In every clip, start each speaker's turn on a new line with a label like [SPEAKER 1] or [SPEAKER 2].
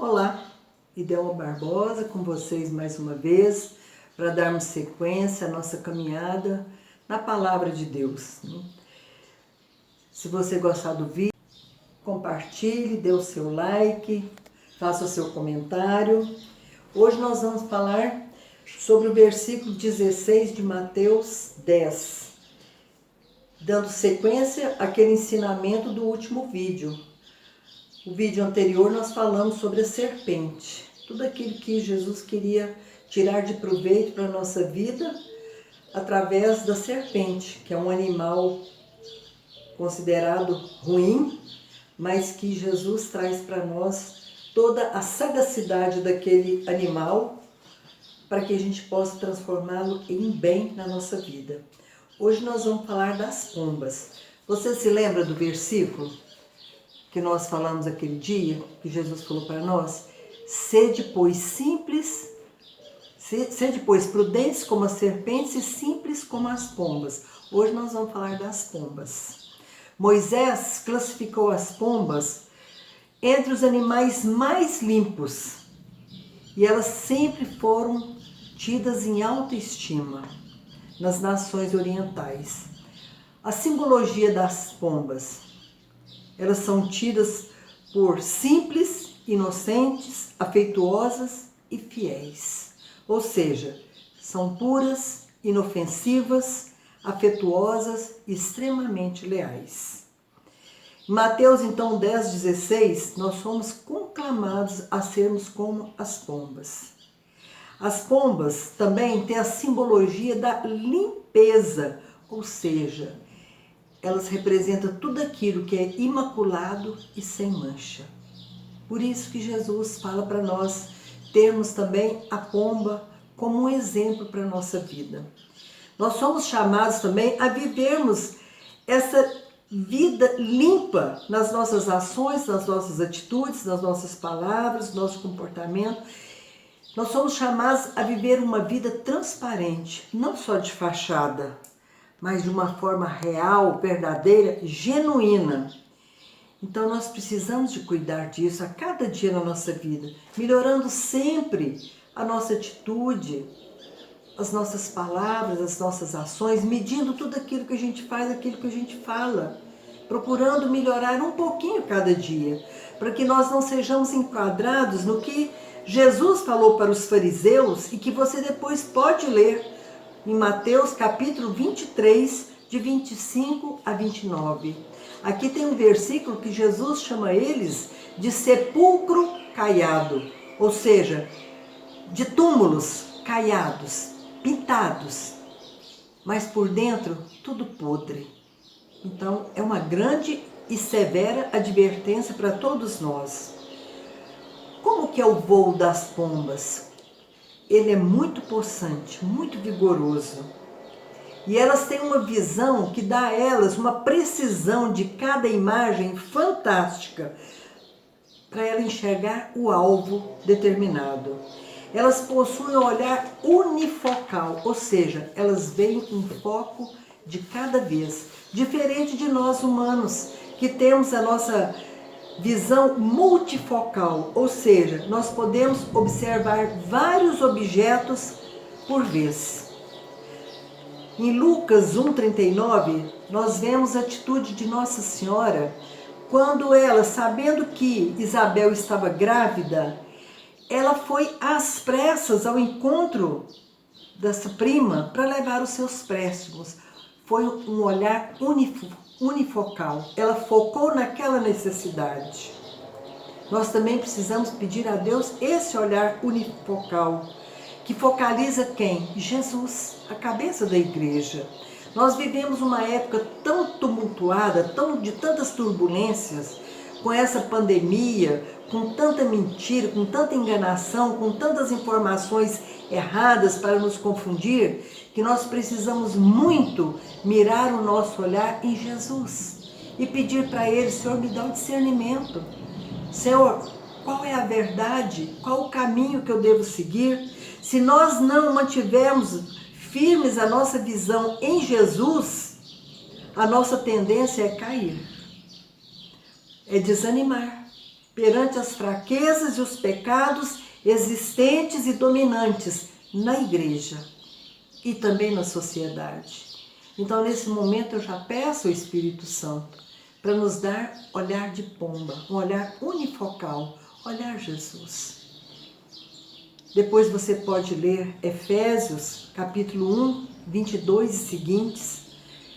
[SPEAKER 1] Olá, Idelma Barbosa com vocês mais uma vez para darmos sequência à nossa caminhada na Palavra de Deus. Se você gostar do vídeo, compartilhe, dê o seu like, faça o seu comentário. Hoje nós vamos falar sobre o versículo 16 de Mateus 10, dando sequência àquele ensinamento do último vídeo. O vídeo anterior nós falamos sobre a serpente, tudo aquilo que Jesus queria tirar de proveito para a nossa vida através da serpente, que é um animal considerado ruim, mas que Jesus traz para nós toda a sagacidade daquele animal para que a gente possa transformá-lo em bem na nossa vida. Hoje nós vamos falar das pombas. Você se lembra do versículo que nós falamos aquele dia, que Jesus falou para nós? Sede, pois, prudentes como as serpentes e simples como as pombas. Hoje nós vamos falar das pombas. Moisés classificou as pombas entre os animais mais limpos e elas sempre foram tidas em alta estima nas nações orientais. A simbologia das pombas: elas são tidas por simples, inocentes, afetuosas e fiéis. Ou seja, são puras, inofensivas, afetuosas e extremamente leais. Em Mateus, então, 10:16, nós somos conclamados a sermos como as pombas. As pombas também têm a simbologia da limpeza, ou seja, elas representam tudo aquilo que é imaculado e sem mancha. Por isso que Jesus fala para nós termos também a pomba como um exemplo para a nossa vida. Nós somos chamados também a vivermos essa vida limpa nas nossas ações, nas nossas atitudes, nas nossas palavras, no nosso comportamento. Nós somos chamados a viver uma vida transparente, não só de fachada, mas de uma forma real, verdadeira, genuína. Então nós precisamos de cuidar disso a cada dia na nossa vida, melhorando sempre a nossa atitude, as nossas palavras, as nossas ações, medindo tudo aquilo que a gente faz, aquilo que a gente fala, procurando melhorar um pouquinho cada dia, para que nós não sejamos enquadrados no que Jesus falou para os fariseus e que você depois pode ler em Mateus capítulo 23, de 25 a 29. Aqui tem um versículo que Jesus chama eles de sepulcro caiado, ou seja, de túmulos caiados, pintados, mas por dentro tudo podre. Então é uma grande e severa advertência para todos nós. Como que é o voo das pombas? Ele é muito possante, muito vigoroso. E elas têm uma visão que dá a elas uma precisão de cada imagem fantástica para ela enxergar o alvo determinado. Elas possuem um olhar unifocal, ou seja, elas veem um foco de cada vez, diferente de nós humanos, que temos a nossa visão multifocal, ou seja, nós podemos observar vários objetos por vez. Em Lucas 1:39, nós vemos a atitude de Nossa Senhora quando ela, sabendo que Isabel estava grávida, ela foi às pressas ao encontro dessa prima para levar os seus préstimos. Foi um olhar unifocal, ela focou naquela necessidade. Nós também precisamos pedir a Deus esse olhar unifocal, que focaliza quem? Jesus, a cabeça da igreja. Nós vivemos uma época tão tumultuada, de tantas turbulências, com essa pandemia, com tanta mentira, com tanta enganação, com tantas informações erradas para nos confundir, que nós precisamos muito mirar o nosso olhar em Jesus e pedir para Ele: Senhor, me dá um discernimento. Senhor, qual é a verdade? Qual o caminho que eu devo seguir? Se nós não mantivermos firmes a nossa visão em Jesus, a nossa tendência é cair, é desanimar, perante as fraquezas e os pecados existentes e dominantes na igreja e também na sociedade. Então, nesse momento, eu já peço ao Espírito Santo para nos dar olhar de pomba, um olhar unifocal, olhar Jesus. Depois você pode ler Efésios, capítulo 1, 22 e seguintes,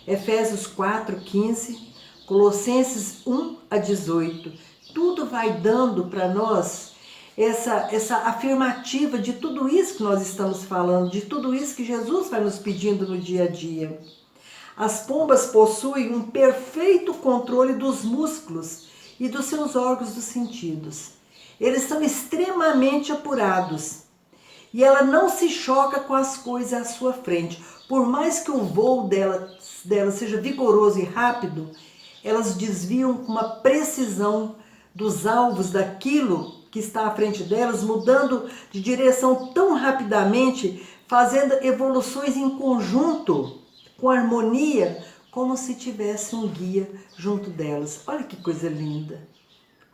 [SPEAKER 1] Efésios 4, 15, Colossenses 1 a 18. Tudo vai dando para nós essa afirmativa de tudo isso que nós estamos falando, de tudo isso que Jesus vai nos pedindo no dia a dia. As pombas possuem um perfeito controle dos músculos e dos seus órgãos dos sentidos. Eles são extremamente apurados e ela não se choca com as coisas à sua frente. Por mais que o voo dela seja vigoroso e rápido, elas desviam com uma precisão dos alvos daquilo que está à frente delas, mudando de direção tão rapidamente, fazendo evoluções em conjunto, com harmonia, como se tivesse um guia junto delas. Olha que coisa linda!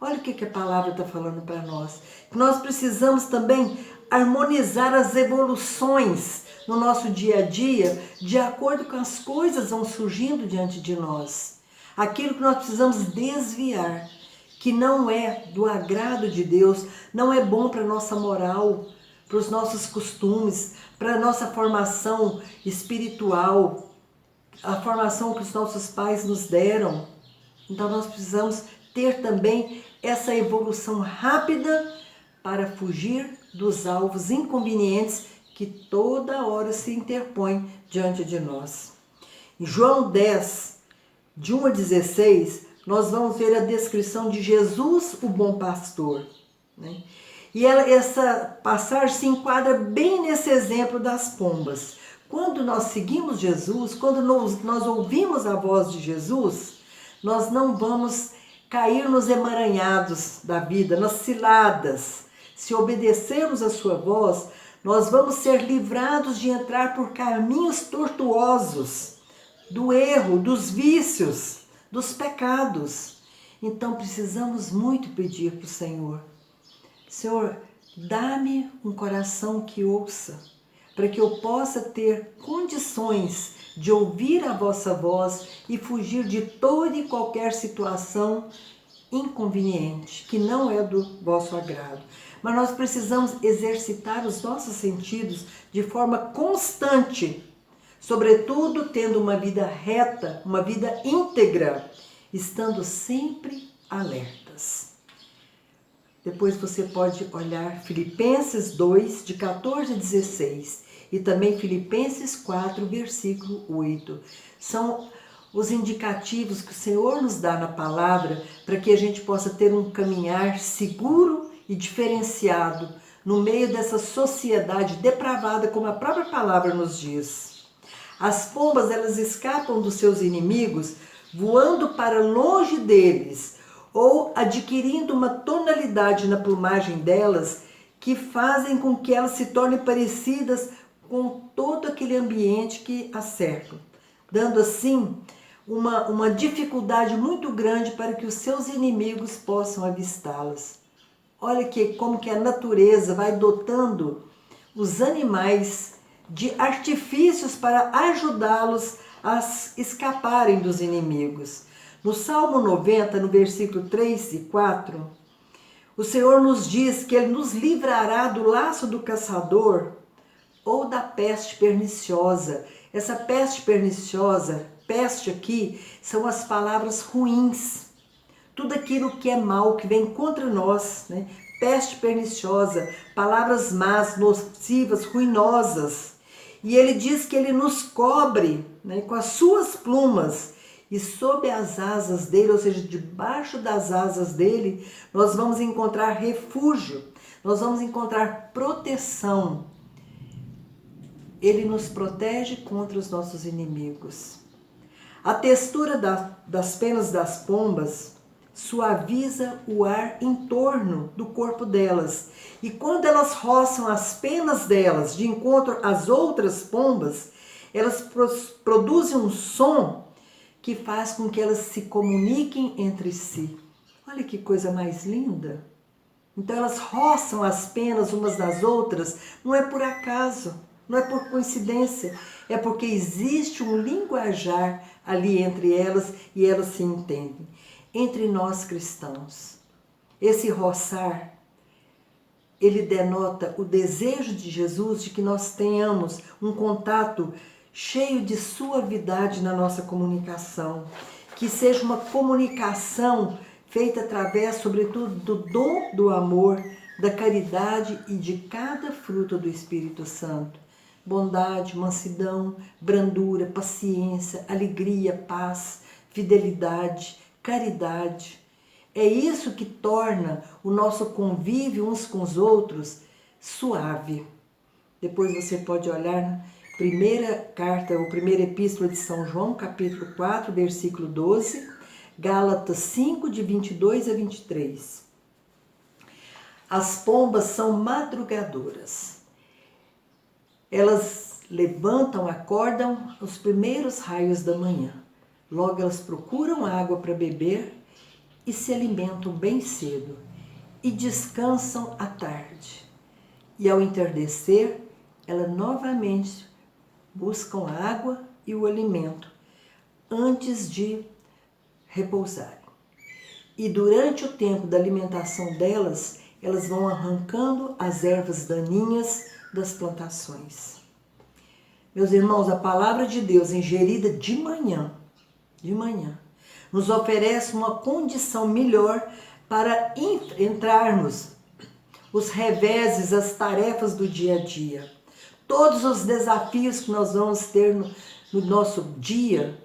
[SPEAKER 1] Olha o que a palavra está falando para nós. Nós precisamos também harmonizar as evoluções no nosso dia a dia, de acordo com as coisas que vão surgindo diante de nós. Aquilo que nós precisamos desviar, que não é do agrado de Deus, não é bom para a nossa moral, para os nossos costumes, para a nossa formação espiritual, a formação que os nossos pais nos deram. Então nós precisamos ter também essa evolução rápida para fugir dos alvos inconvenientes que toda hora se interpõem diante de nós. Em João 10, de 1 a 16, nós vamos ver a descrição de Jesus, o bom pastor, né? E essa passagem se enquadra bem nesse exemplo das pombas. Quando nós seguimos Jesus, quando nós ouvimos a voz de Jesus, nós não vamos cair nos emaranhados da vida, nas ciladas. Se obedecermos a sua voz, nós vamos ser livrados de entrar por caminhos tortuosos, do erro, dos vícios, dos pecados. Então precisamos muito pedir para o Senhor: Senhor, dá-me um coração que ouça, para que eu possa ter condições de ouvir a vossa voz e fugir de toda e qualquer situação inconveniente, que não é do vosso agrado. Mas nós precisamos exercitar os nossos sentidos de forma constante, sobretudo tendo uma vida reta, uma vida íntegra, estando sempre alertas. Depois você pode olhar Filipenses 2, de 14 a 16, e também Filipenses 4, versículo 8. São os indicativos que o Senhor nos dá na palavra para que a gente possa ter um caminhar seguro e diferenciado no meio dessa sociedade depravada, como a própria palavra nos diz. As pombas, elas escapam dos seus inimigos voando para longe deles ou adquirindo uma tonalidade na plumagem delas que fazem com que elas se tornem parecidas com todo aquele ambiente que as cerca, dando assim uma dificuldade muito grande para que os seus inimigos possam avistá-las. Olha como que a natureza vai dotando os animais de artifícios para ajudá-los a escaparem dos inimigos. No Salmo 90, no versículo 3 e 4, o Senhor nos diz que Ele nos livrará do laço do caçador ou da peste perniciosa. Essa peste perniciosa, peste aqui, são as palavras ruins. Tudo aquilo que é mal, que vem contra nós, né? Peste perniciosa, palavras más, nocivas, ruinosas. E Ele diz que Ele nos cobre, né, com as suas plumas, e sob as asas dele, ou seja, debaixo das asas dele, nós vamos encontrar refúgio, nós vamos encontrar proteção. Ele nos protege contra os nossos inimigos. A textura das penas das pombas suaviza o ar em torno do corpo delas. E quando elas roçam as penas delas de encontro às outras pombas, elas produzem um som que faz com que elas se comuniquem entre si. Olha que coisa mais linda! Então elas roçam as penas umas das outras, não é por acaso, não é por coincidência, é porque existe um linguajar ali entre elas e elas se entendem. Entre nós cristãos, esse roçar, ele denota o desejo de Jesus de que nós tenhamos um contato cheio de suavidade na nossa comunicação, que seja uma comunicação feita através, sobretudo, do dom do amor, da caridade e de cada fruto do Espírito Santo. Bondade, mansidão, brandura, paciência, alegria, paz, fidelidade, caridade. É isso que torna o nosso convívio uns com os outros suave. Depois você pode olhar na primeira carta, ou primeira epístola de São João, capítulo 4, versículo 12, Gálatas 5, de 22 a 23. As pombas são madrugadoras. Elas levantam, acordam os primeiros raios da manhã. Logo elas procuram água para beber e se alimentam bem cedo e descansam à tarde. E ao entardecer, elas novamente buscam a água e o alimento antes de repousarem. E durante o tempo da alimentação delas, elas vão arrancando as ervas daninhas das plantações. Meus irmãos, a palavra de Deus ingerida de manhã, nos oferece uma condição melhor para enfrentarmos os reveses, as tarefas do dia a dia. Todos os desafios que nós vamos ter no nosso dia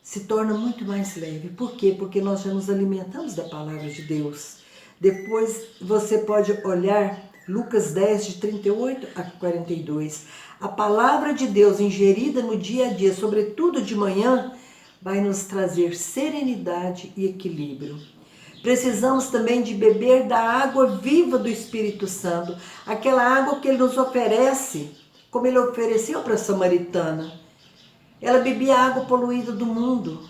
[SPEAKER 1] se torna muito mais leve. Por quê? Porque nós já nos alimentamos da palavra de Deus. Depois você pode olhar Lucas 10, de 38 a 42. A palavra de Deus ingerida no dia a dia, sobretudo de manhã, vai nos trazer serenidade e equilíbrio. Precisamos também de beber da água viva do Espírito Santo, aquela água que Ele nos oferece, como Ele ofereceu para a samaritana. Ela bebia a água poluída do mundo,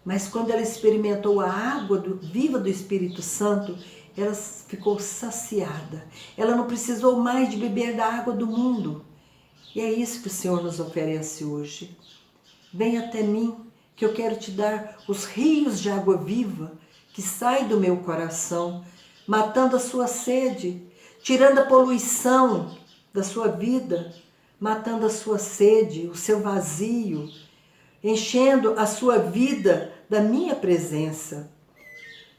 [SPEAKER 1] mas quando ela experimentou a água viva do Espírito Santo, ela ficou saciada. Ela não precisou mais de beber da água do mundo. E é isso que o Senhor nos oferece hoje. Vem até mim, que eu quero te dar os rios de água viva que saem do meu coração, matando a sua sede, tirando a poluição da sua vida, matando a sua sede, o seu vazio, enchendo a sua vida da minha presença.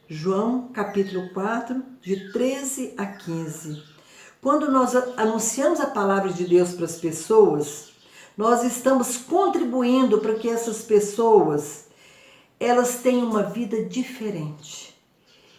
[SPEAKER 1] João capítulo 4, de 13 a 15. Quando nós anunciamos a palavra de Deus para as pessoas, nós estamos contribuindo para que essas pessoas, elas tenham uma vida diferente.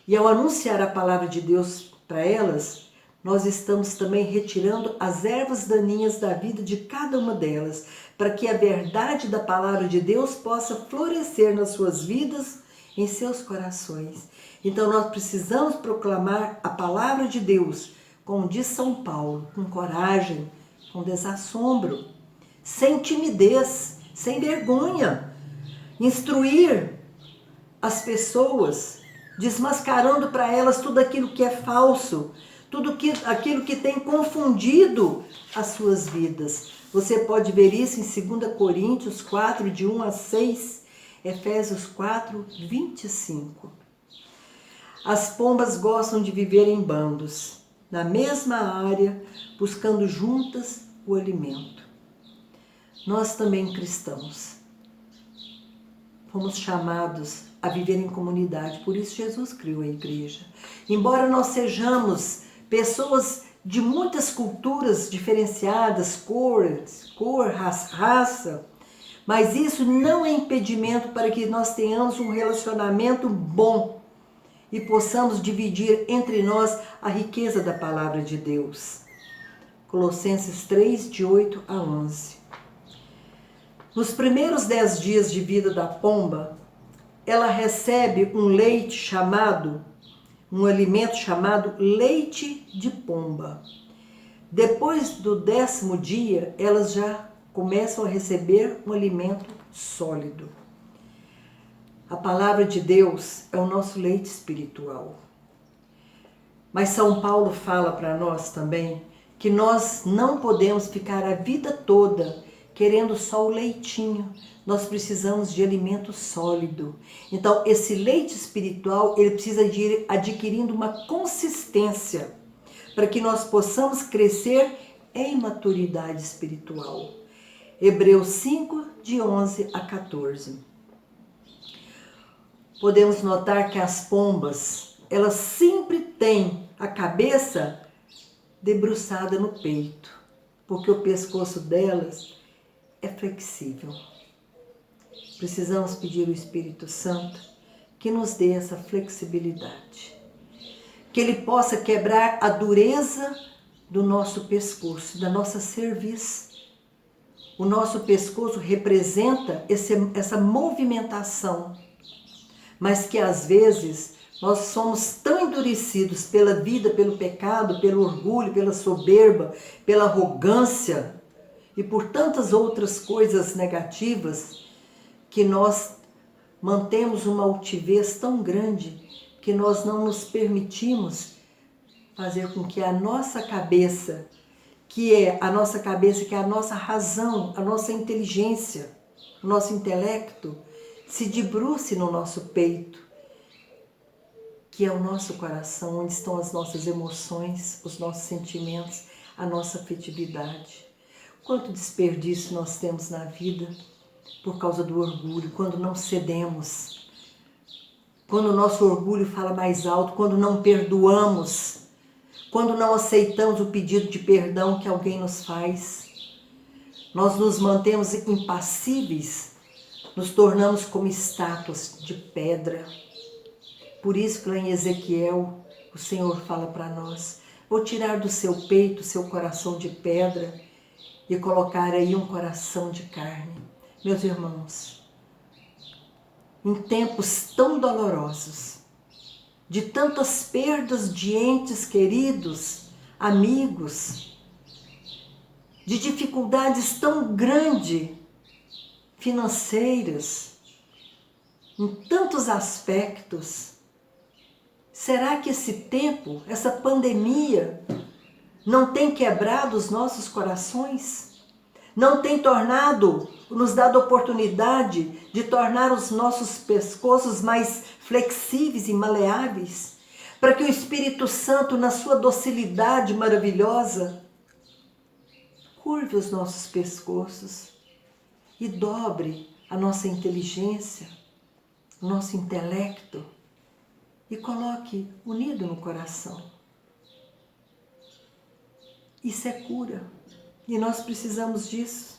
[SPEAKER 1] E ao anunciar a palavra de Deus para elas, nós estamos também retirando as ervas daninhas da vida de cada uma delas, para que a verdade da palavra de Deus possa florescer nas suas vidas, em seus corações. Então nós precisamos proclamar a palavra de Deus, como diz São Paulo, com coragem, com desassombro, sem timidez, sem vergonha. Instruir as pessoas, desmascarando para elas tudo aquilo que é falso, aquilo que tem confundido as suas vidas. Você pode ver isso em 2 Coríntios 4, de 1 a 6, Efésios 4, 25. As pombas gostam de viver em bandos, na mesma área, buscando juntas o alimento. Nós também, cristãos, fomos chamados a viver em comunidade, por isso Jesus criou a igreja. Embora nós sejamos pessoas de muitas culturas diferenciadas, raça, mas isso não é impedimento para que nós tenhamos um relacionamento bom e possamos dividir entre nós a riqueza da palavra de Deus. Colossenses 3, de 8 a 11. Nos primeiros 10 dias de vida da pomba, ela recebe um alimento chamado leite de pomba. Depois do 10º dia, elas já começam a receber um alimento sólido. A palavra de Deus é o nosso leite espiritual. Mas São Paulo fala para nós também que nós não podemos ficar a vida toda querendo só o leitinho. Nós precisamos de alimento sólido. Então, esse leite espiritual, ele precisa de ir adquirindo uma consistência para que nós possamos crescer em maturidade espiritual. Hebreus 5, de 11 a 14. Podemos notar que as pombas, elas sempre têm a cabeça debruçada no peito, porque o pescoço delas é flexível. Precisamos pedir ao Espírito Santo que nos dê essa flexibilidade, que Ele possa quebrar a dureza do nosso pescoço, da nossa cerviz. O nosso pescoço representa essa movimentação, mas que às vezes nós somos tão endurecidos pela vida, pelo pecado, pelo orgulho, pela soberba, pela arrogância e por tantas outras coisas negativas, que nós mantemos uma altivez tão grande que nós não nos permitimos fazer com que a nossa cabeça, que é a nossa razão, a nossa inteligência, o nosso intelecto, se debruce no nosso peito, que é o nosso coração, onde estão as nossas emoções, os nossos sentimentos, a nossa afetividade. Quanto desperdício nós temos na vida por causa do orgulho, quando não cedemos, quando o nosso orgulho fala mais alto, quando não perdoamos, quando não aceitamos o pedido de perdão que alguém nos faz. Nós nos mantemos impassíveis, nos tornamos como estátuas de pedra. Por isso que lá em Ezequiel, o Senhor fala para nós: vou tirar do seu peito o seu coração de pedra e colocar aí um coração de carne. Meus irmãos, em tempos tão dolorosos, de tantas perdas de entes queridos, amigos, de dificuldades tão grandes, financeiras, em tantos aspectos, será que esse tempo, essa pandemia, não tem quebrado os nossos corações? Não tem nos dado oportunidade de tornar os nossos pescoços mais flexíveis e maleáveis, para que o Espírito Santo, na sua docilidade maravilhosa, curve os nossos pescoços e dobre a nossa inteligência, o nosso intelecto e coloque unido no coração. Isso é cura. E nós precisamos disso.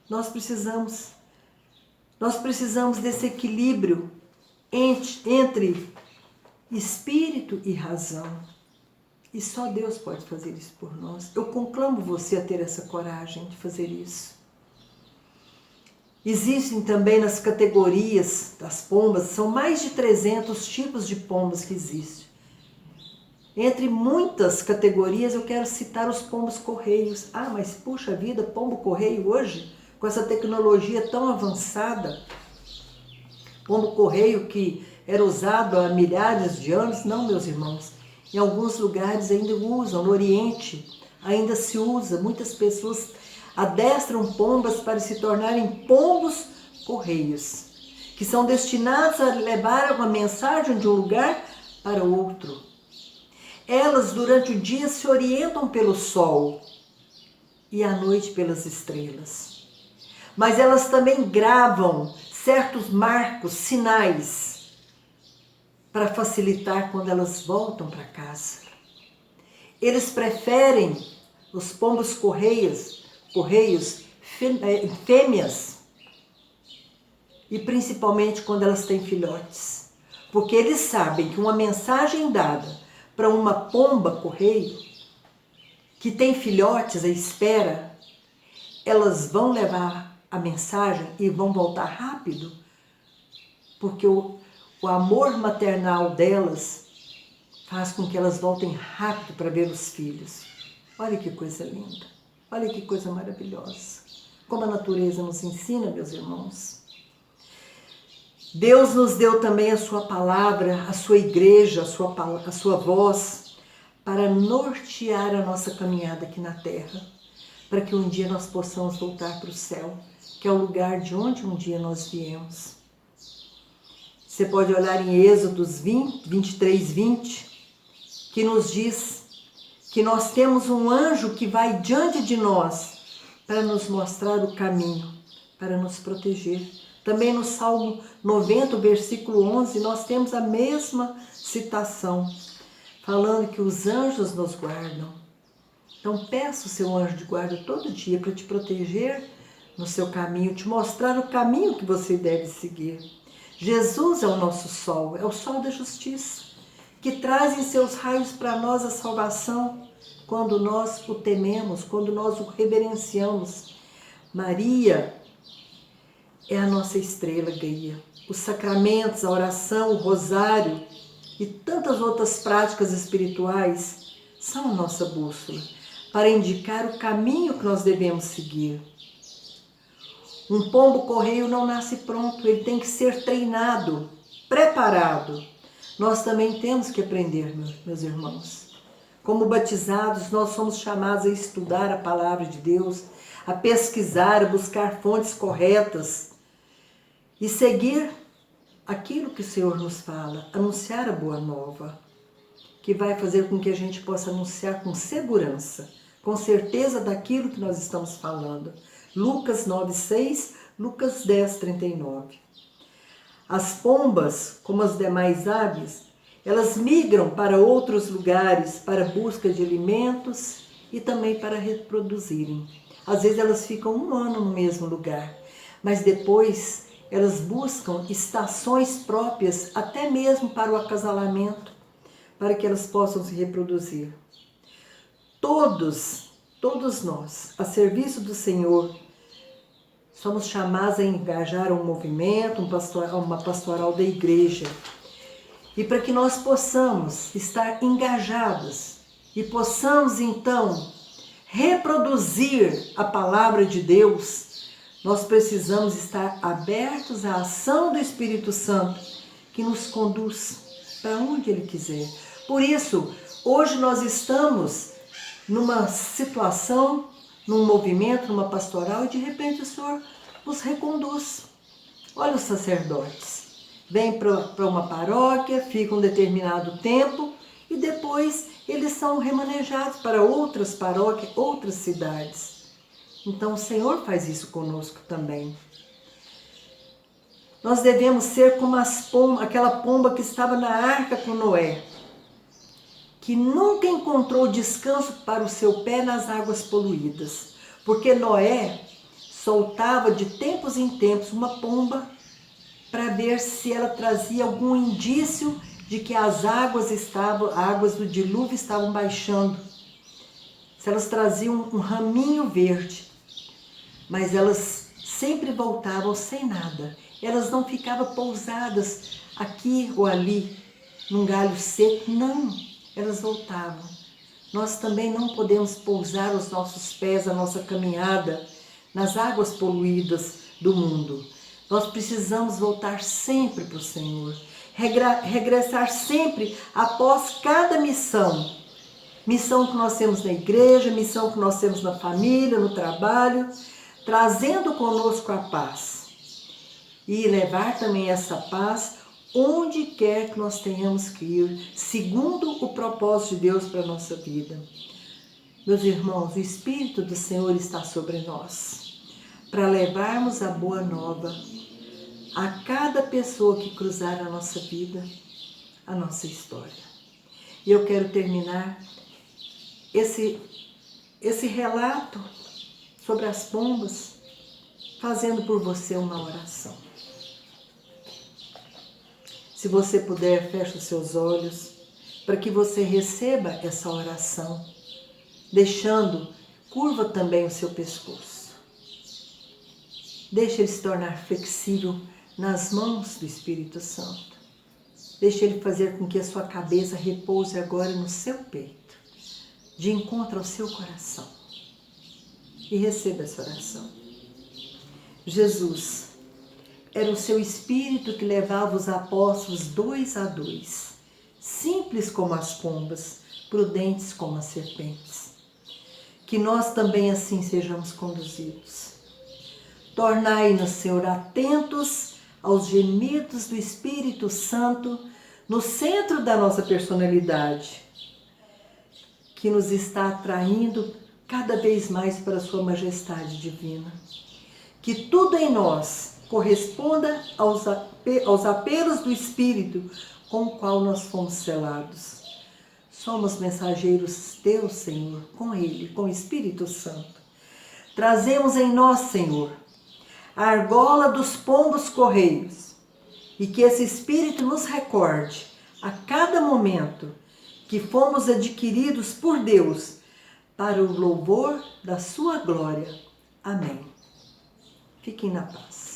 [SPEAKER 1] Nós precisamos desse equilíbrio entre espírito e razão. E só Deus pode fazer isso por nós. Eu conclamo você a ter essa coragem de fazer isso. Existem também nas categorias das pombas, são mais de 300 tipos de pombas que existem. Entre muitas categorias, eu quero citar os pombos-correios. Ah, mas puxa vida, pombo-correio hoje, com essa tecnologia tão avançada, pombo-correio que era usado há milhares de anos. Não, meus irmãos, em alguns lugares ainda usam, no Oriente ainda se usa. Muitas pessoas adestram pombas para se tornarem pombos-correios, que são destinados a levar uma mensagem de um lugar para outro. Elas, durante o dia, se orientam pelo sol e à noite pelas estrelas. Mas elas também gravam certos marcos, sinais, para facilitar quando elas voltam para casa. Eles preferem os pombos-correios, fêmeas, e principalmente quando elas têm filhotes. Porque eles sabem que uma mensagem dada para uma pomba-correio que tem filhotes à espera, elas vão levar a mensagem e vão voltar rápido, porque o amor maternal delas faz com que elas voltem rápido para ver os filhos. Olha que coisa linda, olha que coisa maravilhosa, como a natureza nos ensina, meus irmãos. Deus nos deu também a sua palavra, a sua igreja, a sua voz, para nortear a nossa caminhada aqui na terra, para que um dia nós possamos voltar para o céu, que é o lugar de onde um dia nós viemos. Você pode olhar em Êxodos 23, 20, que nos diz que nós temos um anjo que vai diante de nós para nos mostrar o caminho, para nos proteger. Também no Salmo 90, versículo 11, nós temos a mesma citação, falando que os anjos nos guardam. Então peça o seu anjo de guarda todo dia para te proteger no seu caminho, te mostrar o caminho que você deve seguir. Jesus é o nosso sol, é o sol da justiça, que traz em seus raios para nós a salvação quando nós o tememos, quando nós o reverenciamos. Maria é a nossa estrela guia. Os sacramentos, a oração, o rosário e tantas outras práticas espirituais são a nossa bússola para indicar o caminho que nós devemos seguir. Um pombo-correio não nasce pronto, ele tem que ser treinado, preparado. Nós também temos que aprender, meus irmãos. Como batizados, nós somos chamados a estudar a palavra de Deus, a pesquisar, a buscar fontes corretas e seguir aquilo que o Senhor nos fala, anunciar a boa nova, que vai fazer com que a gente possa anunciar com segurança, com certeza daquilo que nós estamos falando. Lucas 9:6, Lucas 10:39. As pombas, como as demais aves, elas migram para outros lugares para a busca de alimentos e também para reproduzirem. Às vezes elas ficam um ano no mesmo lugar, mas depois elas buscam estações próprias, até mesmo para o acasalamento, para que elas possam se reproduzir. Todos nós, a serviço do Senhor, somos chamados a engajar um movimento, uma pastoral da igreja. E para que nós possamos estar engajados e possamos então reproduzir a palavra de Deus, nós precisamos estar abertos à ação do Espírito Santo que nos conduz para onde Ele quiser. Por isso, hoje nós estamos numa situação, num movimento, numa pastoral, e de repente o Senhor nos reconduz. Olha os sacerdotes, vêm para uma paróquia, ficam um determinado tempo e depois eles são remanejados para outras paróquias, outras cidades. Então o Senhor faz isso conosco também. Nós devemos ser como aquela pomba que estava na arca com Noé, que nunca encontrou descanso para o seu pé nas águas poluídas, porque Noé soltava de tempos em tempos uma pomba para ver se ela trazia algum indício de que as águas do dilúvio estavam baixando, se elas traziam um raminho verde, mas elas sempre voltavam sem nada, elas não ficavam pousadas aqui ou ali, num galho seco, não, elas voltavam. Nós também não podemos pousar os nossos pés, a nossa caminhada, nas águas poluídas do mundo. Nós precisamos voltar sempre para o Senhor, regressar sempre após cada missão. Missão que nós temos na igreja, missão que nós temos na família, no trabalho, trazendo conosco a paz. E levar também essa paz onde quer que nós tenhamos que ir, segundo o propósito de Deus para a nossa vida. Meus irmãos, o Espírito do Senhor está sobre nós, para levarmos a boa nova a cada pessoa que cruzar a nossa vida, a nossa história. E eu quero terminar esse relato sobre as pombas, fazendo por você uma oração. Se você puder, feche os seus olhos, para que você receba essa oração, deixando curva também o seu pescoço. Deixe ele se tornar flexível nas mãos do Espírito Santo. Deixe ele fazer com que a sua cabeça repouse agora no seu peito, de encontro ao seu coração. E receba essa oração. Jesus, era o seu Espírito que levava os apóstolos 2 a 2, simples como as pombas, prudentes como as serpentes. Que nós também assim sejamos conduzidos. Tornai-nos, Senhor, atentos aos gemidos do Espírito Santo no centro da nossa personalidade, que nos está atraindo cada vez mais para a sua majestade divina. Que tudo em nós corresponda aos apelos do Espírito com o qual nós fomos selados. Somos mensageiros teus, Senhor, com Ele, com o Espírito Santo. Trazemos em nós, Senhor, a argola dos pombos correios, e que esse Espírito nos recorde a cada momento que fomos adquiridos por Deus para o louvor da sua glória. Amém. Fiquem na paz.